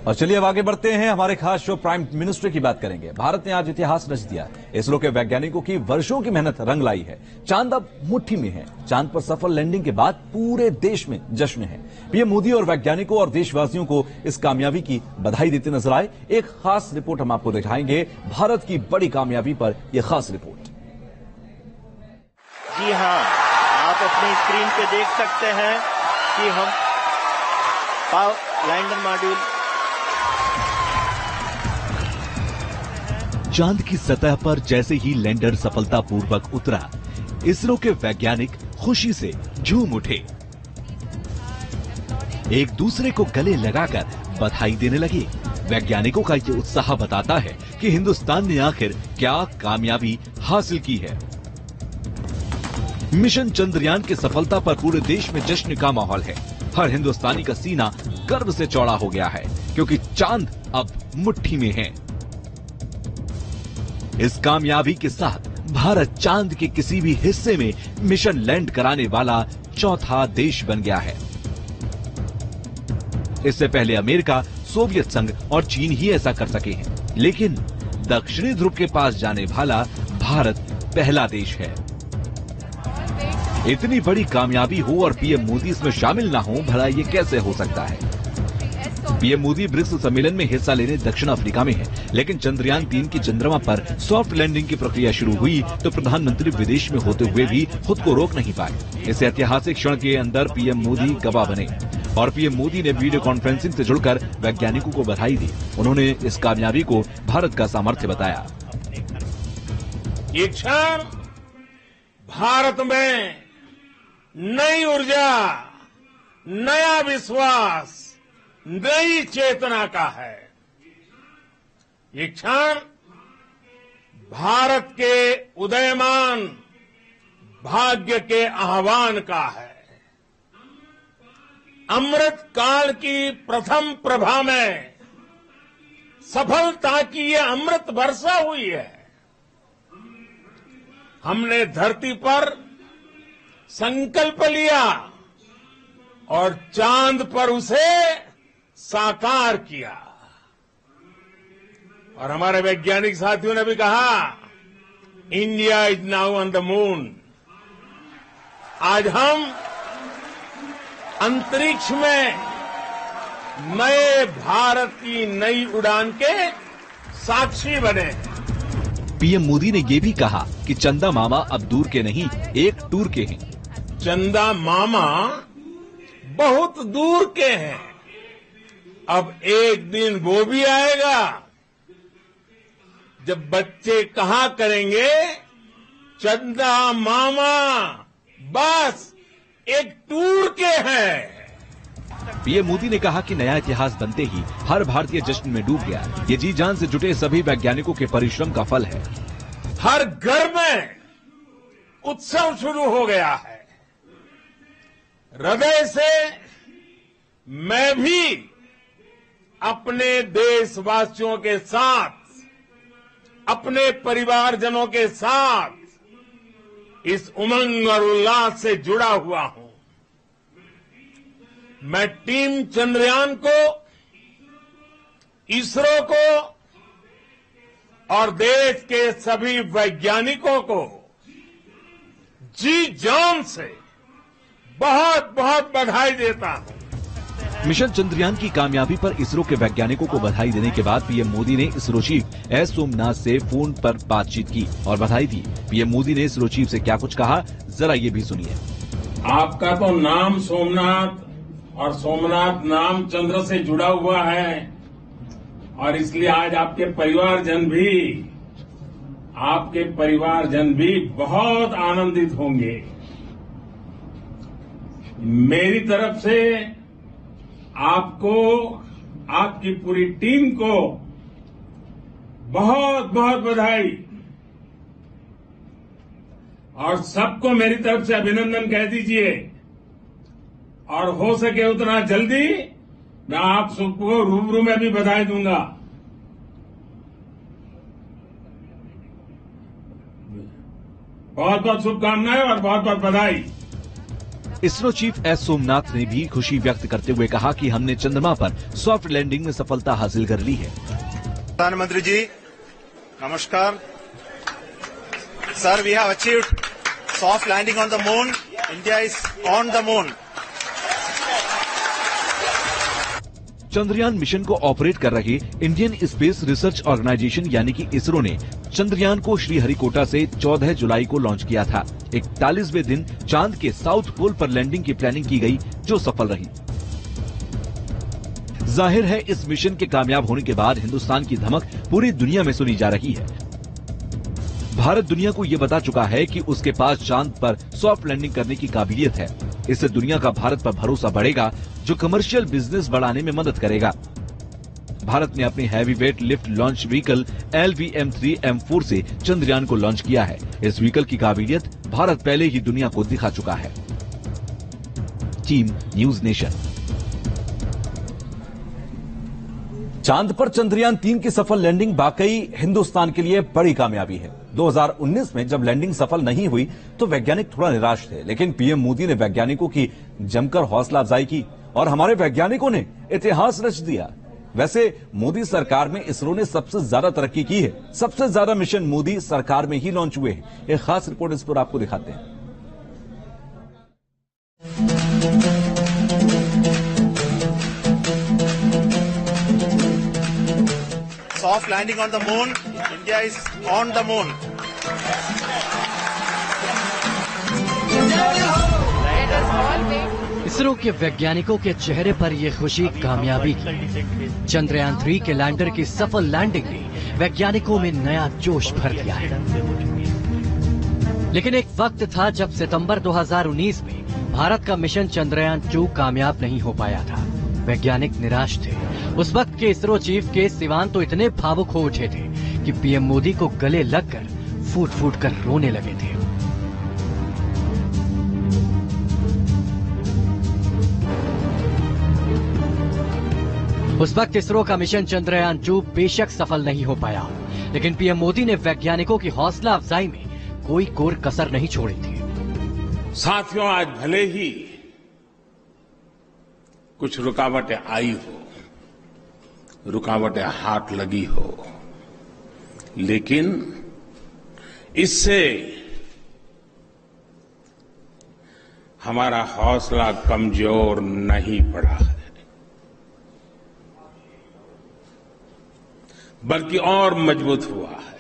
और चलिए अब आगे बढ़ते हैं। हमारे खास शो प्राइम मिनिस्टर की बात करेंगे। भारत ने आज इतिहास रच दिया। इसरो के वैज्ञानिकों की वर्षों की मेहनत रंग लाई है। चांद अब मुट्ठी में है। चांद पर सफल लैंडिंग के बाद पूरे देश में जश्न है। पीएम मोदी और वैज्ञानिकों और देशवासियों को इस कामयाबी की बधाई देते नजर आए। एक खास रिपोर्ट हम आपको दिखाएंगे। भारत की बड़ी कामयाबी पर यह खास रिपोर्ट। जी हाँ, आप अपनी स्क्रीन पे देख सकते हैं कि हम लैंडर मॉड्यूल चांद की सतह पर जैसे ही लैंडर सफलतापूर्वक उतरा, इसरो के वैज्ञानिक खुशी से झूम उठे। एक दूसरे को गले लगाकर बधाई देने लगे। वैज्ञानिकों का ये उत्साह बताता है कि हिंदुस्तान ने आखिर क्या कामयाबी हासिल की है। मिशन चंद्रयान की सफलता पर पूरे देश में जश्न का माहौल है। हर हिंदुस्तानी का सीना गर्व से चौड़ा हो गया है, क्योंकि चांद अब मुट्ठी में है। इस कामयाबी के साथ भारत चांद के किसी भी हिस्से में मिशन लैंड कराने वाला चौथा देश बन गया है। इससे पहले अमेरिका, सोवियत संघ और चीन ही ऐसा कर सके हैं, लेकिन दक्षिणी ध्रुव के पास जाने वाला भारत पहला देश है। इतनी बड़ी कामयाबी हो और पीएम मोदी इसमें शामिल ना हो, भला ये कैसे हो सकता है। पीएम मोदी ब्रिक्स सम्मेलन में हिस्सा लेने दक्षिण अफ्रीका में है, लेकिन चंद्रयान 3 की चंद्रमा पर सॉफ्ट लैंडिंग की प्रक्रिया शुरू हुई तो प्रधानमंत्री विदेश में होते हुए भी खुद को रोक नहीं पाए। इस ऐतिहासिक क्षण के अंदर पीएम मोदी गवाह बने और पीएम मोदी ने वीडियो कॉन्फ्रेंसिंग से जुड़कर वैज्ञानिकों को बधाई दी। उन्होंने इस कामयाबी को भारत का सामर्थ्य बताया। ये क्षण भारत में नई ऊर्जा, नया विश्वास, नई चेतना का है। ये क्षण भारत के उदयमान भाग्य के आह्वान का है। अमृत काल की प्रथम प्रभा में सफलता की ये अमृत वर्षा हुई है। हमने धरती पर संकल्प लिया और चांद पर उसे साकार किया। और हमारे वैज्ञानिक साथियों ने भी कहा, India is now on the moon. आज हम अंतरिक्ष में नए भारत की नई उड़ान के साक्षी बने हैं। पीएम मोदी ने ये भी कहा कि चंदा मामा अब दूर के नहीं, एक टूर के हैं। चंदा मामा बहुत दूर के हैं, अब एक दिन वो भी आएगा जब बच्चे कहा करेंगे, चंदा मामा बस एक टूर के हैं। पीएम मोदी ने कहा कि नया इतिहास बनते ही हर भारतीय जश्न में डूब गया। ये जी जान से जुटे सभी वैज्ञानिकों के परिश्रम का फल है। हर घर में उत्सव शुरू हो गया है। हृदय से मैं भी अपने देशवासियों के साथ, अपने परिवारजनों के साथ इस उमंग और उल्लास से जुड़ा हुआ हूं। मैं टीम चंद्रयान को, इसरो को और देश के सभी वैज्ञानिकों को जी जान से बहुत बहुत बधाई देता हूं। मिशन चंद्रयान की कामयाबी पर इसरो के वैज्ञानिकों को बधाई देने के बाद पीएम मोदी ने इसरो चीफ एस सोमनाथ से फोन पर बातचीत की और बधाई दी। पीएम मोदी ने इसरो चीफ से क्या कुछ कहा, जरा ये भी सुनिए। आपका तो नाम सोमनाथ और सोमनाथ नाम चंद्र से जुड़ा हुआ है और इसलिए आज आपके परिवारजन भी बहुत आनंदित होंगे। मेरी तरफ से आपको, आपकी पूरी टीम को बहुत बहुत बधाई और सबको मेरी तरफ से अभिनंदन कह दीजिए। और हो सके उतना जल्दी मैं आप सबको रूबरू में भी बधाई दूंगा। बहुत बहुत शुभकामनाएं और बहुत बहुत बधाई। इसरो चीफ एस सोमनाथ ने भी खुशी व्यक्त करते हुए कहा कि हमने चंद्रमा पर सॉफ्ट लैंडिंग में सफलता हासिल कर ली है। प्रधानमंत्री जी नमस्कार। Sir, we have achieved soft landing on the moon. India is on the moon. Chandrayaan mission को ऑपरेट कर रहे इंडियन स्पेस रिसर्च ऑर्गेनाइजेशन यानी कि इसरो ने चंद्रयान को श्रीहरिकोटा से 14 जुलाई को लॉन्च किया था। 41वें दिन चांद के साउथ पोल पर लैंडिंग की प्लानिंग की गई, जो सफल रही। जाहिर है इस मिशन के कामयाब होने के बाद हिंदुस्तान की धमक पूरी दुनिया में सुनी जा रही है। भारत दुनिया को ये बता चुका है कि उसके पास चांद पर सॉफ्ट लैंडिंग करने की काबिलियत है। इससे दुनिया का भारत पर भरोसा बढ़ेगा, जो कमर्शियल बिजनेस बढ़ाने में मदद करेगा। भारत ने अपनी heavy weight lift launch vehicle LVM-3M4 से चंद्रयान को लॉन्च किया है। इस व्हीकल की काबिलियत भारत पहले ही दुनिया को दिखा चुका है। Team news nation. चांद पर चंद्रयान 3 की सफल लैंडिंग वाकई हिंदुस्तान के लिए बड़ी कामयाबी है। 2019 में जब लैंडिंग सफल नहीं हुई तो वैज्ञानिक थोड़ा निराश थे, लेकिन पीएम मोदी ने वैज्ञानिकों की जमकर हौसला अफजाई की और हमारे वैज्ञानिकों ने इतिहास रच दिया। वैसे मोदी सरकार में इसरो ने सबसे ज्यादा तरक्की की है। सबसे ज्यादा मिशन मोदी सरकार में ही लॉन्च हुए हैं। एक खास रिपोर्ट इस पर आपको दिखाते हैं। Soft landing on the moon. India is on the moon. ISRO के वैज्ञानिकों के चेहरे पर ये खुशी कामयाबी की। चंद्रयान 3 के लैंडर की सफल लैंडिंग ने वैज्ञानिकों में नया जोश भर दिया है। लेकिन एक वक्त था जब सितंबर 2019 में भारत का मिशन चंद्रयान 2 कामयाब नहीं हो पाया था। वैज्ञानिक निराश थे। उस वक्त के इसरो चीफ के सिवान तो इतने भावुक हो उठे थे कि पीएम मोदी को गले लगकर फूट फूट कर रोने लगे थे। उस वक्त इसरो का मिशन चंद्रयान 2 बेशक सफल नहीं हो पाया, लेकिन पीएम मोदी ने वैज्ञानिकों की हौसला अफजाई में कोई कोर कसर नहीं छोड़ी थी। साथियों, आज भले ही कुछ रुकावटें आई हो, रुकावटें हाथ लगी हो, लेकिन इससे हमारा हौसला कमजोर नहीं पड़ा है, बल्कि और मजबूत हुआ है।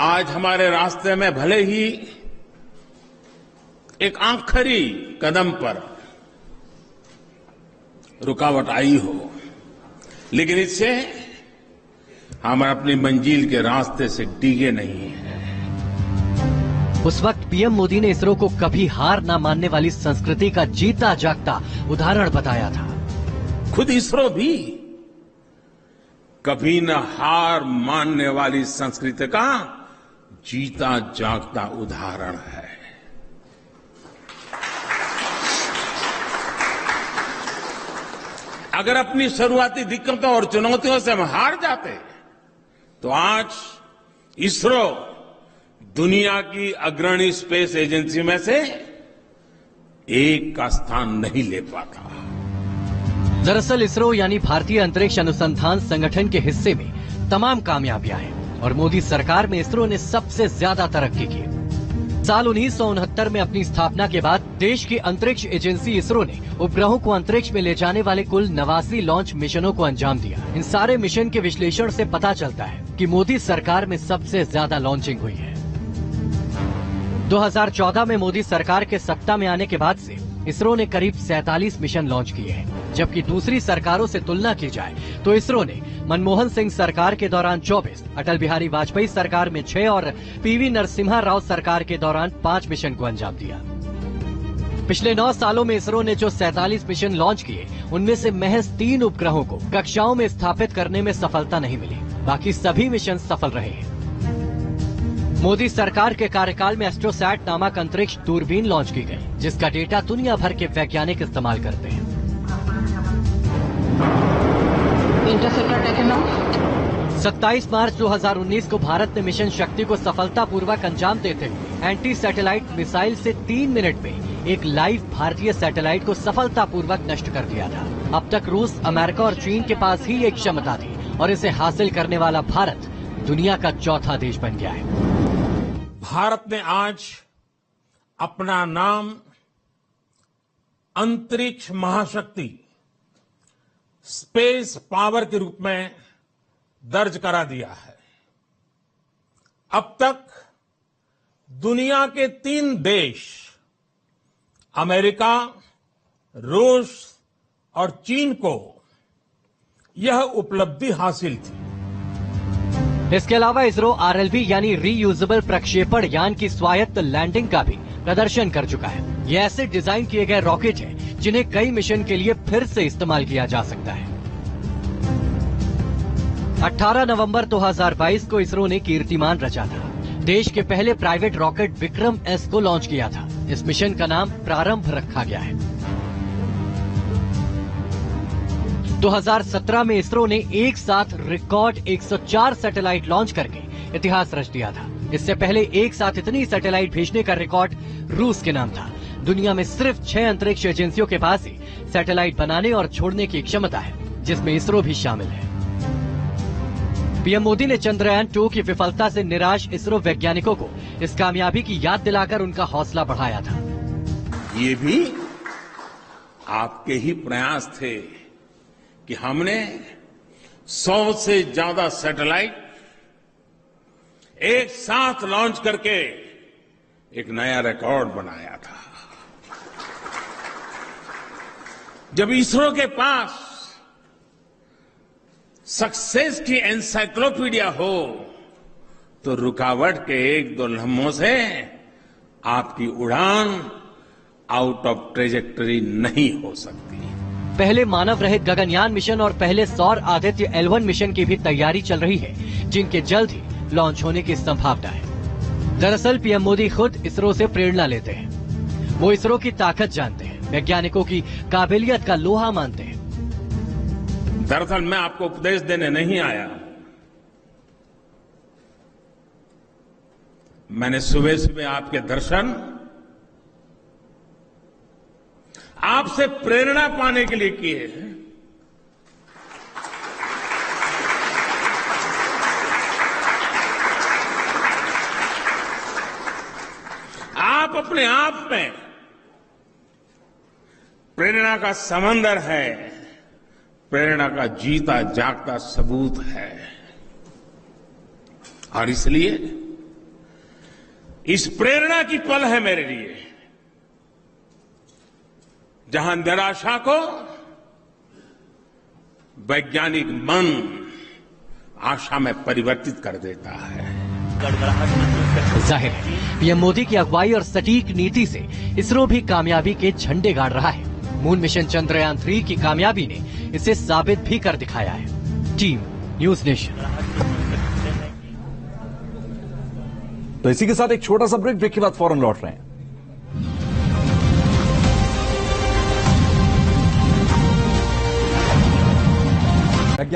आज हमारे रास्ते में भले ही एक आखिरी कदम पर रुकावट आई हो, लेकिन इससे हम अपनी मंजिल के रास्ते से डिगे नहीं हैं। उस वक्त पीएम मोदी ने इसरो को कभी हार न मानने वाली संस्कृति का जीता जागता उदाहरण बताया था। खुद इसरो भी कभी न हार मानने वाली संस्कृति का जीता जागता उदाहरण है। अगर अपनी शुरुआती दिक्कतों और चुनौतियों से हम हार जाते तो आज इसरो दुनिया की अग्रणी स्पेस एजेंसी में से एक का स्थान नहीं ले पाता। दरअसल इसरो यानी भारतीय अंतरिक्ष अनुसंधान संगठन के हिस्से में तमाम कामयाबियां हैं और मोदी सरकार में इसरो ने सबसे ज्यादा तरक्की की। साल 1969 में अपनी स्थापना के बाद देश की अंतरिक्ष एजेंसी इसरो ने उपग्रहों को अंतरिक्ष में ले जाने वाले कुल 89 लॉन्च मिशनों को अंजाम दिया। इन सारे मिशन के विश्लेषण से पता चलता है कि मोदी सरकार में सबसे ज्यादा लॉन्चिंग हुई है। 2014 में मोदी सरकार के सत्ता में आने के बाद से इसरो ने करीब 47 मिशन लॉन्च किए हैं, जबकि दूसरी सरकारों से तुलना की जाए तो इसरो ने मनमोहन सिंह सरकार के दौरान 24, अटल बिहारी वाजपेयी सरकार में 6 और पीवी नरसिम्हा राव सरकार के दौरान 5 मिशन को अंजाम दिया। पिछले 9 सालों में इसरो ने जो 47 मिशन लॉन्च किए, उनमें से महज 3 उपग्रहों को कक्षाओं में स्थापित करने में सफलता नहीं मिली। बाकी सभी मिशन सफल रहे हैं। मोदी सरकार के कार्यकाल में एस्ट्रोसैट नामक अंतरिक्ष दूरबीन लॉन्च की गई, जिसका डेटा दुनिया भर के वैज्ञानिक इस्तेमाल करते हैं। 27 मार्च 2019 को भारत ने मिशन शक्ति को सफलतापूर्वक अंजाम देते हुए एंटी सैटेलाइट मिसाइल से 3 मिनट में एक लाइव भारतीय सैटेलाइट को सफलतापूर्वक नष्ट कर दिया था। अब तक रूस, अमेरिका और चीन के पास ही एक क्षमता थी और इसे हासिल करने वाला भारत दुनिया का चौथा देश बन गया है। भारत ने आज अपना नाम अंतरिक्ष महाशक्ति, स्पेस पावर के रूप में दर्ज करा दिया है। अब तक दुनिया के 3 देश अमेरिका, रूस और चीन को यह उपलब्धि हासिल थी। इसके अलावा इसरो RLV यानी रीयूजेबल प्रक्षेपण यान की स्वायत्त लैंडिंग का भी प्रदर्शन कर चुका है। ये ऐसे डिजाइन किए गए रॉकेट हैं जिन्हें कई मिशन के लिए फिर से इस्तेमाल किया जा सकता है। 18 नवंबर 2022 को इसरो ने कीर्तिमान रचा था। देश के पहले प्राइवेट रॉकेट विक्रम S को लॉन्च किया था। इस मिशन का नाम प्रारंभ रखा गया है। 2017 में इसरो ने एक साथ रिकॉर्ड 104 सैटेलाइट लॉन्च करके इतिहास रच दिया था। इससे पहले एक साथ इतनी सैटेलाइट भेजने का रिकॉर्ड रूस के नाम था। दुनिया में सिर्फ 6 अंतरिक्ष एजेंसियों के पास ही सैटेलाइट बनाने और छोड़ने की क्षमता है, जिसमें इसरो भी शामिल है। पीएम मोदी ने चंद्रयान 2 की विफलता से निराश इसरो वैज्ञानिकों को इस कामयाबी की याद दिलाकर उनका हौसला बढ़ाया था। ये भी आपके ही प्रयास थे कि हमने 100 से ज्यादा सैटेलाइट एक साथ लॉन्च करके एक नया रिकॉर्ड बनाया था। जब इसरो के पास सक्सेस की एनसाइक्लोपीडिया हो तो रुकावट के 1-2 लम्हों से आपकी उड़ान आउट ऑफ ट्रेजेक्टरी नहीं हो सकती। पहले मानव रहित गगनयान मिशन और पहले सौर आदित्य L1 मिशन की भी तैयारी चल रही है, जिनके जल्द ही लॉन्च होने की संभावना है। दरअसल पीएम मोदी खुद इसरो से प्रेरणा लेते हैं। वो इसरो की ताकत जानते हैं, वैज्ञानिकों की काबिलियत का लोहा मानते हैं। दरअसल मैं आपको उपदेश देने नहीं आया। मैंने सुबह सुबह आपके दर्शन आपसे प्रेरणा पाने के लिए किए हैं। आप अपने आप में प्रेरणा का समंदर है, प्रेरणा का जीता जागता सबूत है। और इसलिए इस प्रेरणा की पल है मेरे लिए, जहां निराशा को वैज्ञानिक मन आशा में परिवर्तित कर देता है। जाहिर है पीएम मोदी की अगुवाई और सटीक नीति से इसरो भी कामयाबी के झंडे गाड़ रहा है। मून मिशन चंद्रयान 3 की कामयाबी ने इसे साबित भी कर दिखाया है। Team news nation. तो इसी के साथ एक छोटा सा ब्रेक के बाद फौरन लौट रहे हैं।